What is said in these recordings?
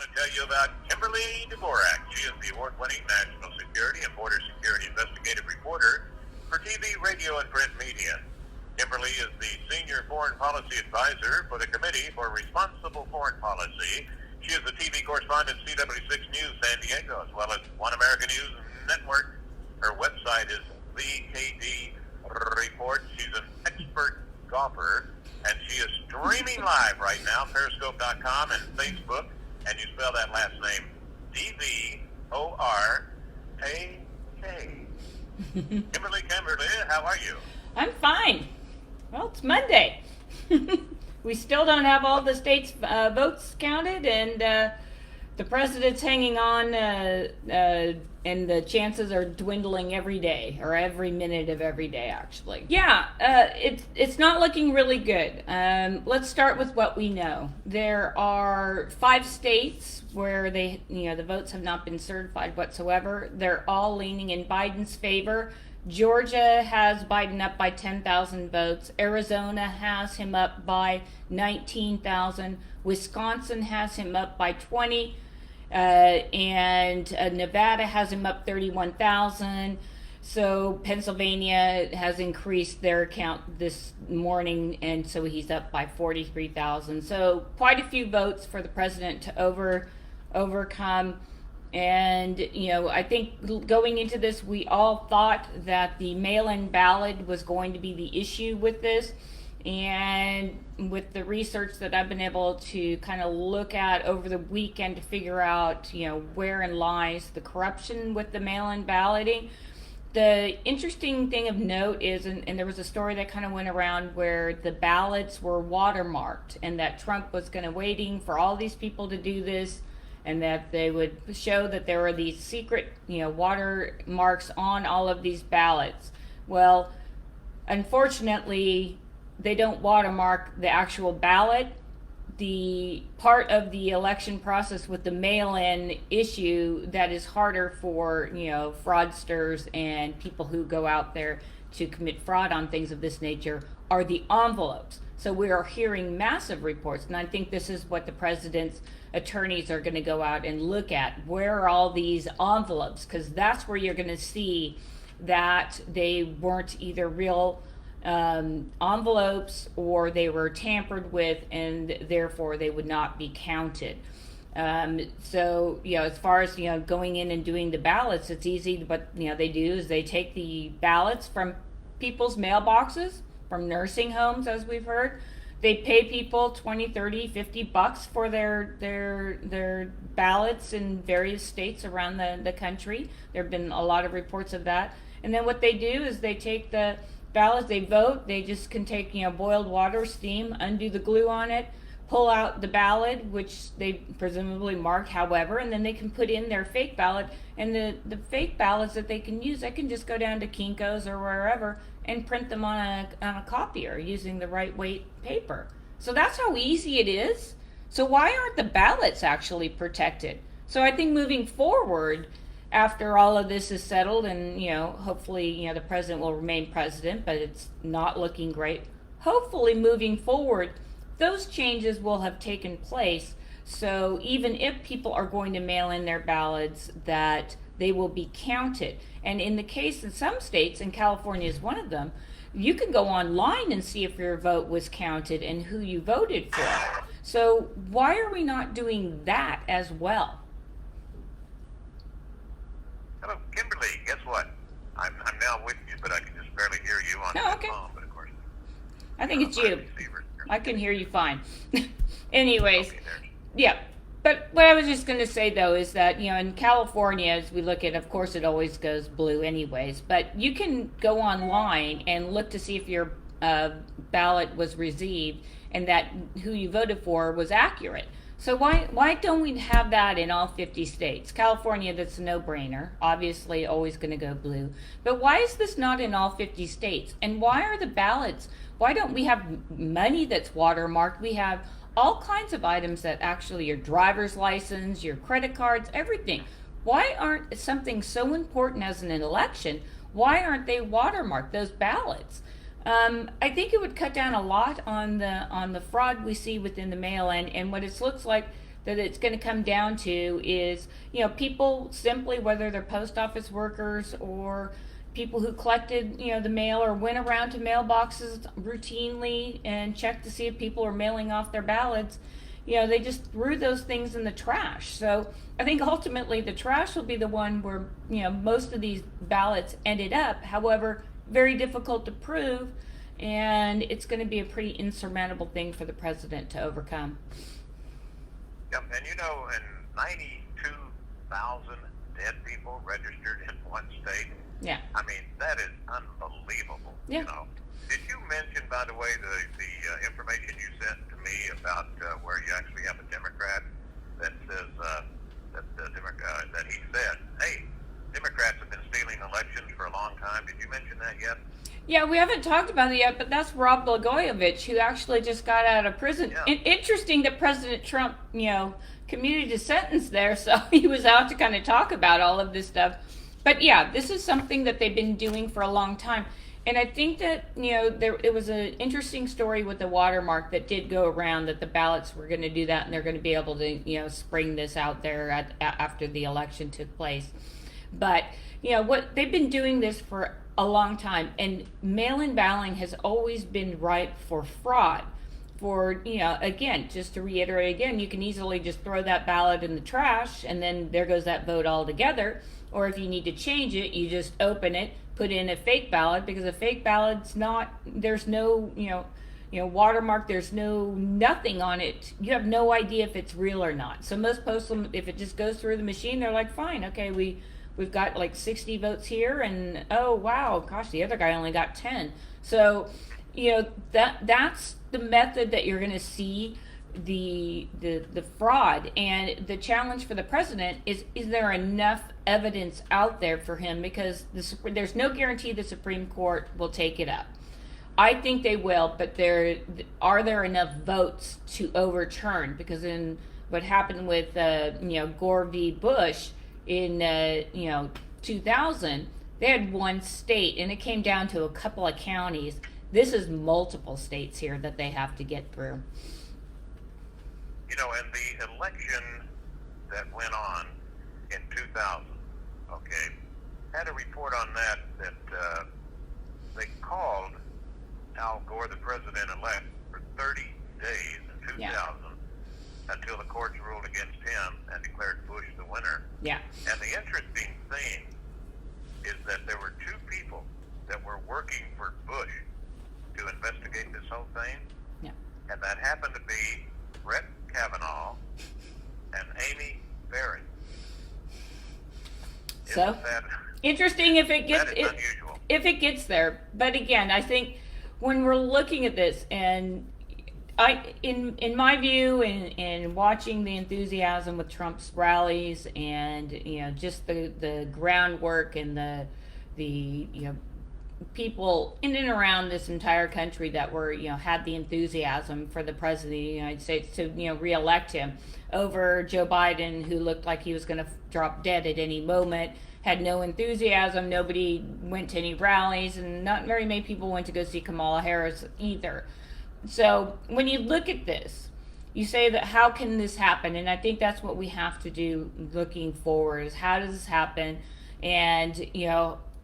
to tell you about Kimberly Dvorak. She is the award-winning National Security and Border Security Investigative Reporter for TV, radio, and print media. Kimberly is the Senior Foreign Policy Advisor for the Committee for Responsible Foreign Policy. She is the TV correspondent at CW6 News San Diego, as well as One American News Network. Her website is VKD Report. She's an expert golfer, and she is streaming live right now, Periscope.com and Facebook, and you spell that last name D-V-O-R-A-K. Kimberly, how are you? I'm fine. Well, it's Monday. We still don't have all the states' votes counted, and the president's hanging on, and the chances are dwindling every day, or every minute of every day, actually. Yeah, it's not looking really good. Let's start with what we know. There are 5 states where the votes have not been certified whatsoever. They're all leaning in Biden's favor. Georgia has Biden up by 10,000 votes. Arizona has him up by 19,000. Wisconsin has him up by 20. And Nevada has him up 31,000. So Pennsylvania has increased their count this morning, and so he's up by 43,000. So quite a few votes for the president to overcome. And, I think going into this, we all thought that the mail-in ballot was going to be the issue with this. And with the research that I've been able to kind of look at over the weekend to figure out, wherein lies the corruption with the mail-in balloting. The interesting thing of note is, and there was a story that kind of went around where the ballots were watermarked, and that Trump was going to waiting for all these people to do this, and that they would show that there were these secret, watermarks on all of these ballots. Well, unfortunately, they don't watermark the actual ballot. The part of the election process with the mail-in issue that is harder for, fraudsters and people who go out there to commit fraud on things of this nature are the envelopes. So we are hearing massive reports, and I think this is what the president's attorneys are going to go out and look at. Where are all these envelopes? Because that's where you're going to see that they weren't either real envelopes or they were tampered with, and therefore they would not be counted. So, as far as, going in and doing the ballots, it's easy. What, they do is they take the ballots from people's mailboxes, from nursing homes, as we've heard. They pay people $20, $30, $50 for their ballots in various states around the country. There have been a lot of reports of that. And then what they do is they take the ballots, they vote, they just can take, boiled water, steam, undo the glue on it, pull out the ballot, which they presumably mark however, and then they can put in their fake ballot. And the fake ballots that they can use, they can just go down to Kinko's or wherever and print them on a copier using the right weight paper. So that's how easy it is. So why aren't the ballots actually protected? So I think moving forward, after all of this is settled, and hopefully the president will remain president, but it's not looking great. Hopefully moving forward, those changes will have taken place. So even if people are going to mail in their ballots, that they will be counted. And in the case in some states, and California is one of them, you can go online and see if your vote was counted and who you voted for. So why are we not doing that as well? Hello, Kimberly. Guess what? I'm now with you, but I can just barely hear you on the phone. But of course, I think it's you. I can hear you fine. Anyways, yeah. But what I was just going to say, though, is that, in California, as we look at, of course, it always goes blue anyways, but you can go online and look to see if your ballot was received and that who you voted for was accurate. So why don't we have that in all 50 states? California, that's a no-brainer. Obviously, always going to go blue. But why is this not in all 50 states? And why are the ballots, why don't we have money that's watermarked? We have all kinds of items that actually your driver's license, your credit cards, everything. Why aren't something so important as an election, why aren't they watermarked, those ballots? I think it would cut down a lot on the fraud we see within the mail-in, and what it looks like that it's going to come down to is, people simply, whether they're post office workers or people who collected, the mail or went around to mailboxes routinely and checked to see if people were mailing off their ballots, they just threw those things in the trash. So I think ultimately the trash will be the one where, most of these ballots ended up. However, very difficult to prove, and it's going to be a pretty insurmountable thing for the president to overcome. Yep, and and 92,000 dead people registered in one state. Yeah. I mean, that is unbelievable. Yeah. Did you mention, by the way, the information you sent to me about where you actually have a Democrat that says that he said, hey, Democrats have been stealing elections for a long time. Did you mention that yet? Yeah, we haven't talked about it yet, but that's Rob Blagojevich, who actually just got out of prison. Yeah. Interesting that President Trump, commuted his sentence there, so he was out to kind of talk about all of this stuff. But yeah, this is something that they've been doing for a long time. And I think that, it was an interesting story with the watermark that did go around, that the ballots were going to do that, and they're going to be able to, spring this out there after the election took place. But, what they've been doing this for a long time, and mail-in balloting has always been ripe for fraud. For, again, just to reiterate again, you can easily just throw that ballot in the trash, and then there goes that vote altogether. Or if you need to change it, you just open it, put in a fake ballot, because a fake ballot's not, there's no, watermark, there's nothing on it. You have no idea if it's real or not. So most postal, if it just goes through the machine, they're like, fine, okay, we've got like 60 votes here, and oh wow, gosh, the other guy only got 10. So, that's the method that you're going to see the fraud. And the challenge for the president is there enough evidence out there for him? Because there's no guarantee the Supreme Court will take it up. I think they will, but are there enough votes to overturn? Because in what happened with Gore v. Bush in 2000, they had one state, and it came down to a couple of counties. This is multiple states here that they have to get through. And the election that went on in 2000, had a report on that they called Al Gore the president-elect for 30 days in 2000 until the courts ruled against him and declared Bush the winner. Yeah. And the interesting thing is that there were two people that were working for Bush to investigate this whole thing. Yeah. And that happened to be Brett Kavanaugh and Amy Barrett. So interesting if it gets unusual. If it gets there. But again, I think when we're looking at this, and in my view, in watching the enthusiasm with Trump's rallies, and just the groundwork and the people in and around this entire country that were had the enthusiasm for the president of the United States to reelect him over Joe Biden, who looked like he was going to drop dead at any moment, had no enthusiasm. Nobody went to any rallies, and not very many people went to go see Kamala Harris either. So when you look at this, you say that how can this happen? And I think that's what we have to do looking forward, is how does this happen? And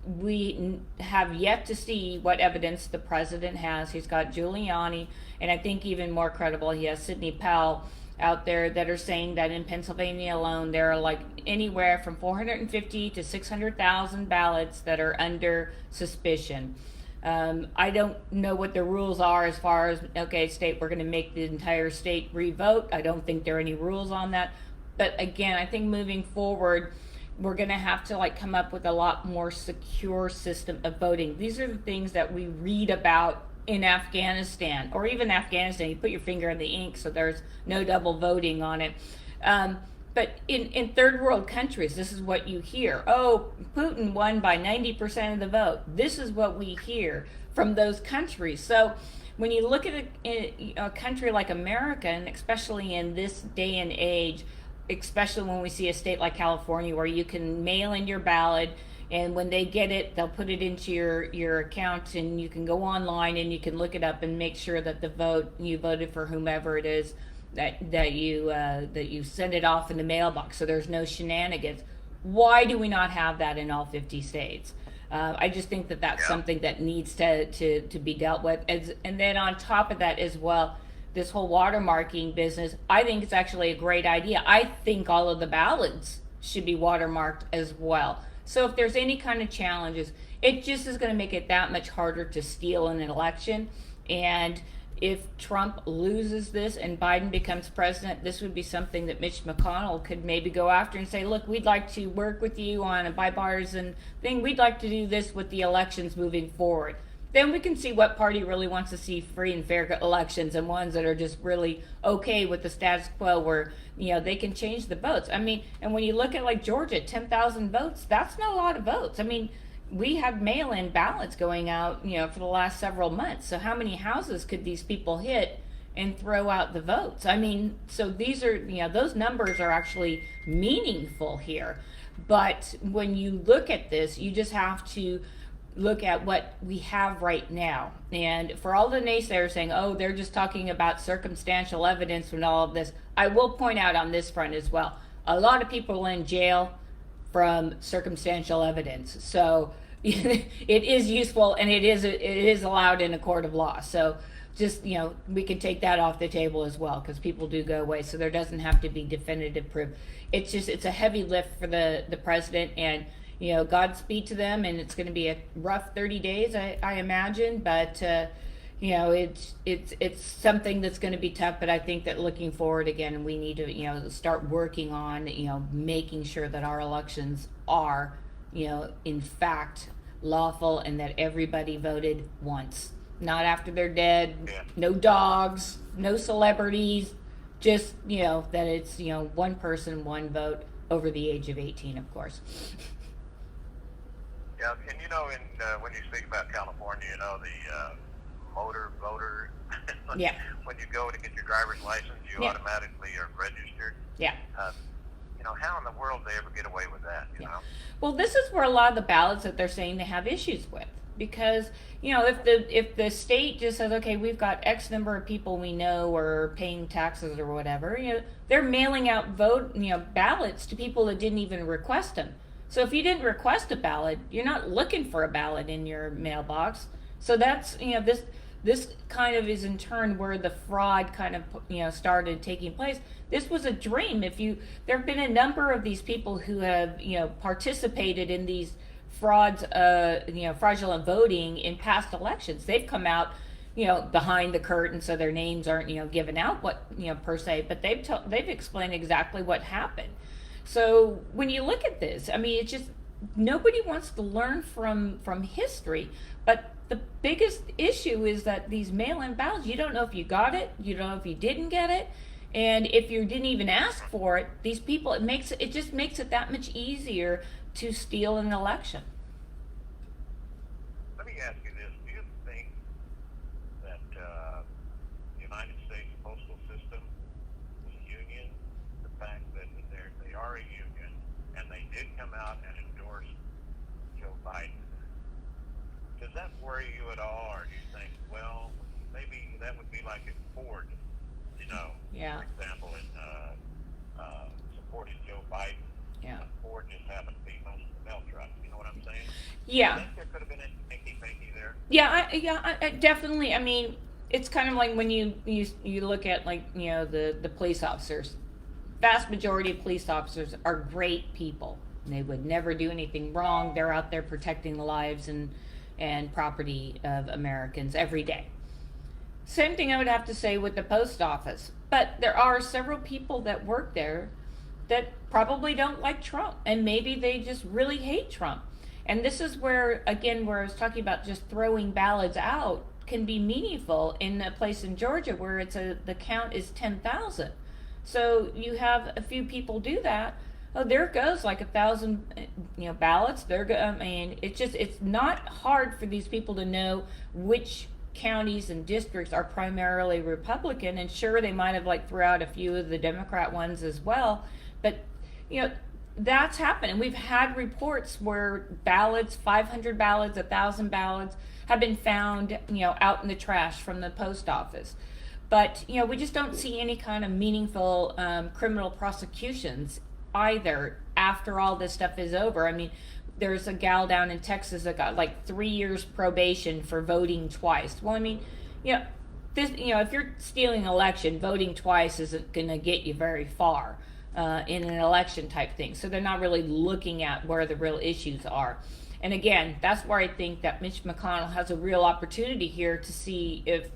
we have yet to see what evidence the president has. He's got Giuliani, and I think even more credible, he has Sidney Powell out there that are saying that in Pennsylvania alone, there are like anywhere from 450 to 600,000 ballots that are under suspicion. I don't know what the rules are as far as, state, we're going to make the entire state re-vote. I don't think there are any rules on that. But again, I think moving forward, we're going to have to come up with a lot more secure system of voting. These are the things that we read about in Afghanistan, or even Afghanistan. You put your finger in the ink, so there's no double voting on it. But in third world countries, this is what you hear. Oh, Putin won by 90% of the vote. This is what we hear from those countries. So when you look at a country like America, and especially in this day and age, especially when we see a state like California where you can mail in your ballot, and when they get it, they'll put it into your account, and you can go online and you can look it up and make sure that you voted for whomever it is. that you send it off in the mailbox, so there's no shenanigans. Why do we not have that in all 50 states? I just think that that's something that needs to be dealt with. And then on top of that as well, this whole watermarking business, I think it's actually a great idea. I think all of the ballots should be watermarked as well. So if there's any kind of challenges, it just is going to make it that much harder to steal in an election. And if Trump loses this and Biden becomes president, this would be something that Mitch McConnell could maybe go after and say, look, we'd like to work with you on a bipartisan thing. We'd like to do this with the elections moving forward. Then we can see what party really wants to see free and fair elections, and ones that are just really okay with the status quo where, they can change the votes. I mean, and when you look at like Georgia, 10,000 votes, that's not a lot of votes. I mean, we have mail-in ballots going out, for the last several months. So how many houses could these people hit and throw out the votes? I mean, so these are, those numbers are actually meaningful here. But when you look at this, you just have to look at what we have right now. And for all the naysayers saying, oh, they're just talking about circumstantial evidence and all of this, I will point out on this front as well, a lot of people are in jail from circumstantial evidence. So it is useful, and it is allowed in a court of law. So just, we can take that off the table as well, because people do go away. So there doesn't have to be definitive proof. It's a heavy lift for the president, and Godspeed to them, and it's going to be a rough 30 days, I imagine, but it's something that's going to be tough. But I think that looking forward, again, we need to start working on making sure that our elections are in fact lawful, and that everybody voted once, not after they're dead. No dogs, no celebrities, just that it's one person, one vote, over the age of 18, of course. Yeah, and when you speak about California, the motor voter. Yeah. When you go to get your driver's license, you automatically are registered. Yeah. How in the world do they ever get away with that? You know. Well, this is where a lot of the ballots that they're saying they have issues with, because if the state just says, okay, we've got X number of people we know are paying taxes or whatever, they're mailing out ballots to people that didn't even request them. So if you didn't request a ballot, you're not looking for a ballot in your mailbox. So that's this kind of is in turn where the fraud kind of started taking place. This was a dream. There have been a number of these people who have participated in these frauds, fraudulent voting in past elections. They've come out behind the curtain, so their names aren't given out per se, but they've explained exactly what happened. So when you look at this, I mean, it's just nobody wants to learn from history, but the biggest issue is that these mail-in ballots, you don't know if you got it, you don't know if you didn't get it, and if you didn't even ask for it, these people, it just makes it that much easier to steal an election. Let me ask you this: do you think that the United States postal system, the union, the fact that they are a union and they did come out and endorse Joe Biden, does that worry you at all, or do you think, well, maybe that would be like if Ford, Yeah. for example, in supported Joe Biden, Yeah. Ford just happened to be most of the mail trucks. You know what I'm saying? Yeah. I think there could have been a hanky-panky there. Yeah, I definitely. I mean, it's kind of like when you look at the police officers. Vast majority of police officers are great people. They would never do anything wrong. They're out there protecting the lives and property of Americans every day. Same thing I would have to say with the post office. But there are several people that work there that probably don't like Trump, and maybe they just really hate Trump. And this is where I was talking about just throwing ballots out can be meaningful in a place in Georgia where the count is 10,000. So you have a few people do that. Oh, there goes like 1,000, ballots. I mean, it's not hard for these people to know which counties and districts are primarily Republican, and sure, they might have threw out a few of the Democrat ones as well, but that's happened. And we've had reports where ballots, 500 ballots, 1,000 ballots have been found out in the trash from the post office. But, we just don't see any kind of meaningful criminal prosecutions either after all this stuff is over. I mean, there's a gal down in Texas that got like 3 years probation for voting twice. Well, I mean, if you're stealing an election, voting twice isn't going to get you very far in an election type thing. So they're not really looking at where the real issues are. And again, that's where I think that Mitch McConnell has a real opportunity here to see if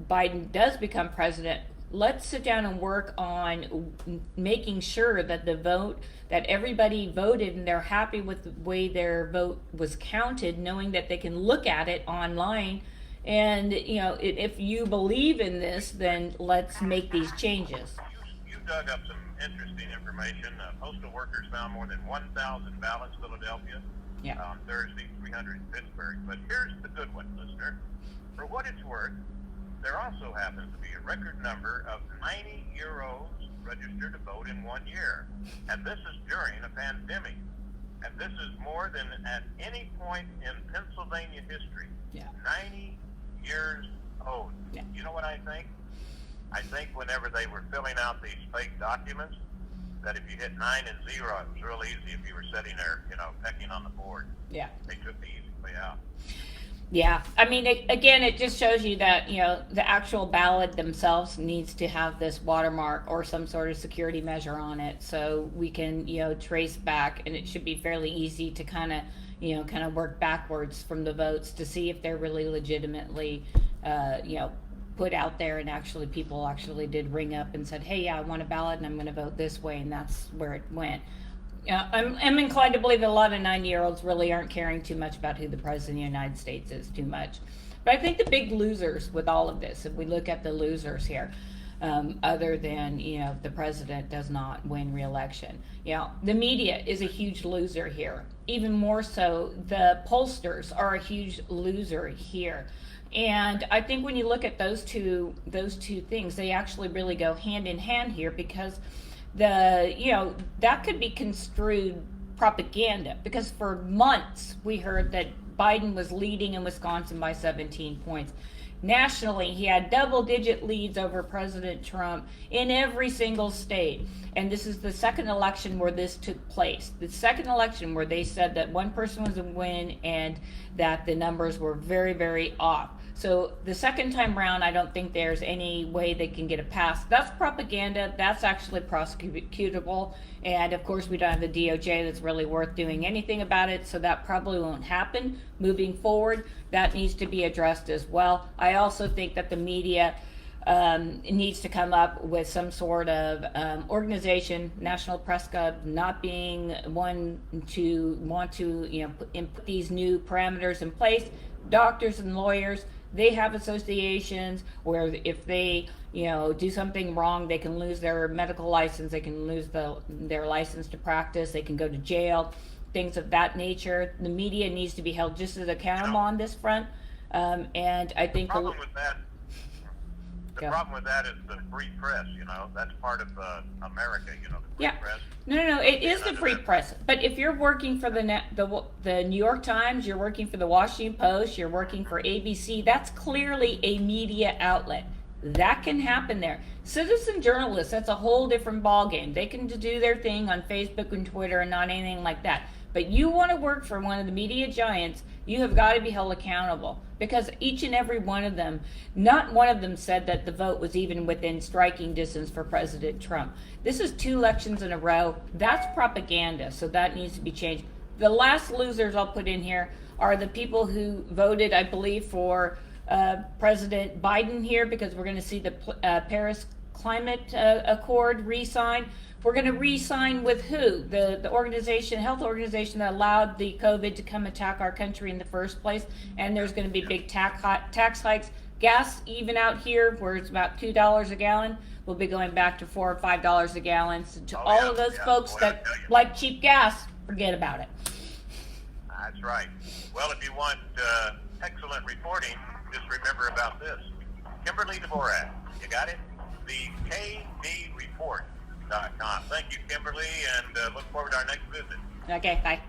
Biden does become president. Let's sit down and work on making sure that that everybody voted and they're happy with the way their vote was counted, knowing that they can look at it online. And, if you believe in this, then let's make these changes. You dug up some interesting information. Postal workers found more than 1,000 ballots in Philadelphia. Yeah. On Thursday, 300 in Pittsburgh. But here's the good one, listener. For what it's worth, there also happens to be a record number of 90-year-olds registered to vote in 1 year. And this is during a pandemic. And this is more than at any point in Pennsylvania history. Yeah. 90 years old. Yeah. You know what I think? I think whenever they were filling out these fake documents, that if you hit 9 and 0, it was real easy if you were sitting there, pecking on the board. Yeah. They took the easy way out. Yeah, I mean, it just shows you that, the actual ballot themselves needs to have this watermark or some sort of security measure on it so we can, trace back, and it should be fairly easy to kind of work backwards from the votes to see if they're really legitimately, put out there and actually people actually did ring up and said, hey, yeah, I want a ballot and I'm going to vote this way, and that's where it went. I'm inclined to believe that a lot of 90-year-olds really aren't caring too much about who the president of the United States is too much. But I think the big losers with all of this, if we look at the losers here, other than, the president does not win re-election. The media is a huge loser here. Even more so, the pollsters are a huge loser here. And I think when you look at those two things, they actually really go hand in hand here, because that could be construed propaganda, because for months we heard that Biden was leading in Wisconsin by 17 points. Nationally, he had double-digit leads over President Trump in every single state. And this is the second election where this took place. The second election where they said that one person was a win and that the numbers were very, very off. So the second time round, I don't think there's any way they can get a pass. That's propaganda. That's actually prosecutable. And of course, we don't have the DOJ that's really worth doing anything about it. So that probably won't happen moving forward. That needs to be addressed as well. I also think that the media needs to come up with some sort of organization, National Press Club, not being one to want to put these new parameters in place. Doctors and lawyers, they have associations where if they do something wrong, they can lose their medical license, they can lose their license to practice, they can go to jail, things of that nature. The media needs to be held just as accountable on this front. And I think The problem with that is the free press, that's part of America, the free press. No, it is the free press. But if you're working for the New York Times, you're working for the Washington Post, you're working for ABC, that's clearly a media outlet. That can happen there. Citizen journalists, that's a whole different ballgame. They can do their thing on Facebook and Twitter and not anything like that. But you want to work for one of the media giants, you have got to be held accountable, because each and every one of them, not one of them said that the vote was even within striking distance for President Trump. This is 2 elections in a row. That's propaganda, so that needs to be changed. The last losers I'll put in here are the people who voted, I believe, for President Biden here, because we're going to see the Paris Climate Accord re-signed. We're going to re-sign with who? The health organization that allowed the COVID to come attack our country in the first place. And there's going to be big tax hikes. Gas, even out here, where it's about $2 a gallon, will be going back to $4 or $5 a gallon. So to all of those folks that like cheap gas, forget about it. That's right. Well, if you want excellent reporting, just remember about this. Kimberly Dvorak, you got it? The KD Report. Thank you, Kimberly, and look forward to our next visit. Okay, bye.